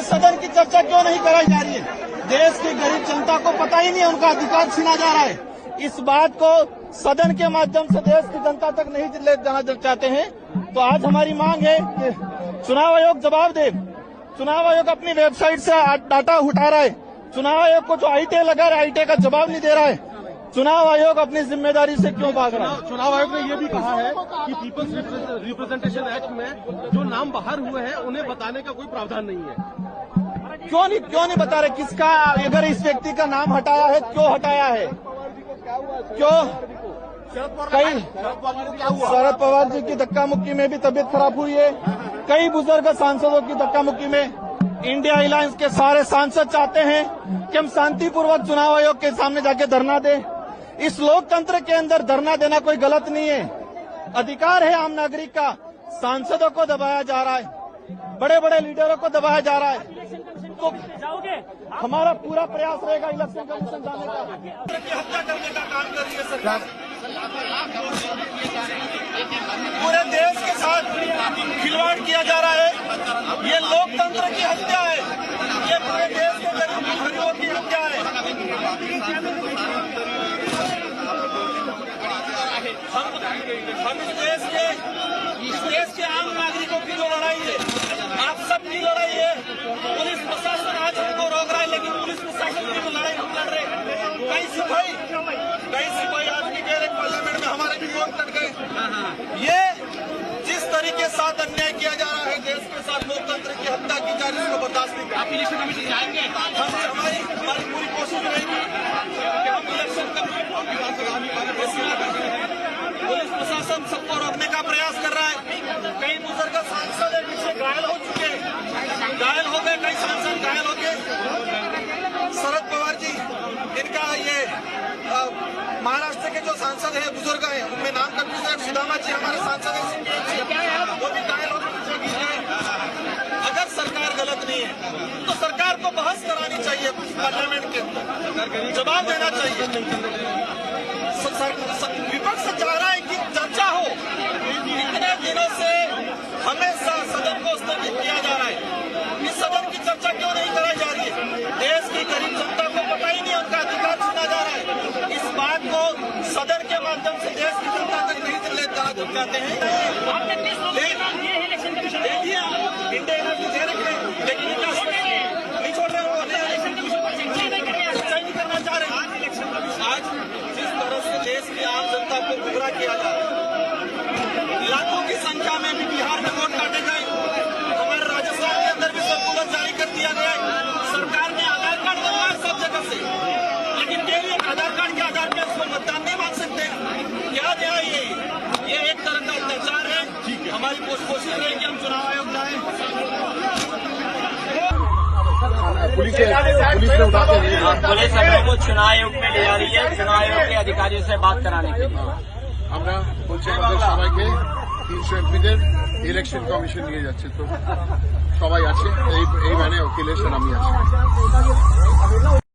कि सदन की चर्चा क्यों नहीं कराई जा रही है। देश की गरीब जनता को पता ही नहीं है, उनका अधिकार छीना जा रहा है। इस बात को सदन के माध्यम से देश की जनता तक नहीं ले जाना चाहते हैं। तो आज हमारी मांग है कि चुनाव आयोग जवाब दे। चुनाव आयोग अपनी वेबसाइट से डाटा उठा रहा है। चुनाव आयोग को जो आईटी लगा रहा है, आईटी का जवाब नहीं दे रहा है। चुनाव आयोग अपनी जिम्मेदारी से क्यों भाग रहा है? चुनाव आयोग ने ये भी कहा है कि पीपल्स रिप्रेजेंटेशन एक्ट में जो नाम बाहर हुए हैं उन्हें बताने का कोई प्रावधान नहीं है। क्यों नहीं बता रहे किसका, अगर इस व्यक्ति का नाम हटाया है क्यों हटाया है? क्यों? शरद पवार जी की धक्का मुक्की में भी तबीयत खराब हुई है। कई बुजुर्ग सांसदों की धक्का मुक्की में इंडिया अलायंस के सारे सांसद चाहते हैं कि हम शांतिपूर्वक चुनाव आयोग के सामने जाके धरना दें। इस लोकतंत्र के अंदर धरना देना कोई गलत नहीं है, अधिकार है आम नागरिक का। सांसदों को दबाया जा रहा है, बड़े बड़े लीडरों को दबाया जा रहा है। तो हमारा पूरा प्रयास रहेगा इलेक्शन कमीशन जाने का। हत्या करने का काम कर रही है सरकार। पूरे देश के साथ खिलवाड़ किया जा रहा है। ये लोकतंत्र की हत्या है, ये पूरे देश के गरीबों की हत्या है। हम इस देश के आम नागरिकों की जो लड़ाई है, आप सबकी लड़ाई है। पुलिस प्रशासन आज हमको रोक रहा है, लेकिन पुलिस प्रशासन की जो लड़ाई हम लड़ रहे हैं। कई सिपाही आज भी कह रहे पार्लियामेंट में हमारे भी वोट कट गए। ये जिस तरीके से साथ अन्याय किया जा रहा है, देश के साथ लोकतंत्र की हत्या की जा रही है, उसको बर्दाश्त नहीं करेंगे। आप इलेक्शन कमीशन जाएंगे? हमारी पूरी कोशिश रहेगी कि हम इलेक्शन कमीशन पुलिस प्रशासन सबको रोकने का प्रयास कर रहा है। कई बुजुर्ग सांसद पीछे घायल हो चुके हैं, घायल हो गए, कई सांसद घायल हो गए। शरद पवार जी, इनका ये महाराष्ट्र के जो सांसद हैं, बुजुर्ग हैं, उनमें नाम कन्फ्यूजन। सुदामा जी हमारे सांसद हैं, वो भी घायल होकर पीछे गिर गए। अगर सरकार गलत नहीं है तो सरकार को बहस करानी चाहिए पार्लियामेंट के अंदर, जवाब देना चाहिए। विपक्ष चाह रहा है कि चर्चा हो। इतने दिनों से हमेशा सदन को स्थगित किया जा रहा है। इस सदन की चर्चा क्यों नहीं कराई जा रही है? देश की गरीब जनता को पता ही नहीं, उनका अधिकार छीना जा रहा है। इस बात को सदन के माध्यम से देश की जनता तक नहीं ले जाना चाहते हैं। इंडिया एनर्जी दे रखे हैं, लेकिन नहीं छोड़ रहे, नहीं करना चाह रहे। आज जिस तरह से देश की आम जनता को गुमराह किया जा रहा है, लाखों की संख्या में भी बिहार में वोट काटे गए। हमारे राजस्थान के अंदर भी सर्कुलर जारी कर दिया गया है। सरकार ने आधार कार्ड बनवाया सब जगह से, लेकिन केवल एक आधार कार्ड के आधार पर उसको मतदान नहीं मांग सकते। क्या दिया ये एक तरह का अत्याचार है। हमारी कोशिश रही कि हम चुनाव आयोग जाए। पुलिस हम को चुनाव आयोग में ले जा रही है, चुनाव आयोग के अधिकारियों से बात कराने के लिए। আমরা বলছি আমাদের সবাইকে 300 এমপিদের ইলেকশন কমিশন নিয়ে যাচ্ছে, তো সবাই আছে এই ভ্যানে, ইলেকশন আমি আছি।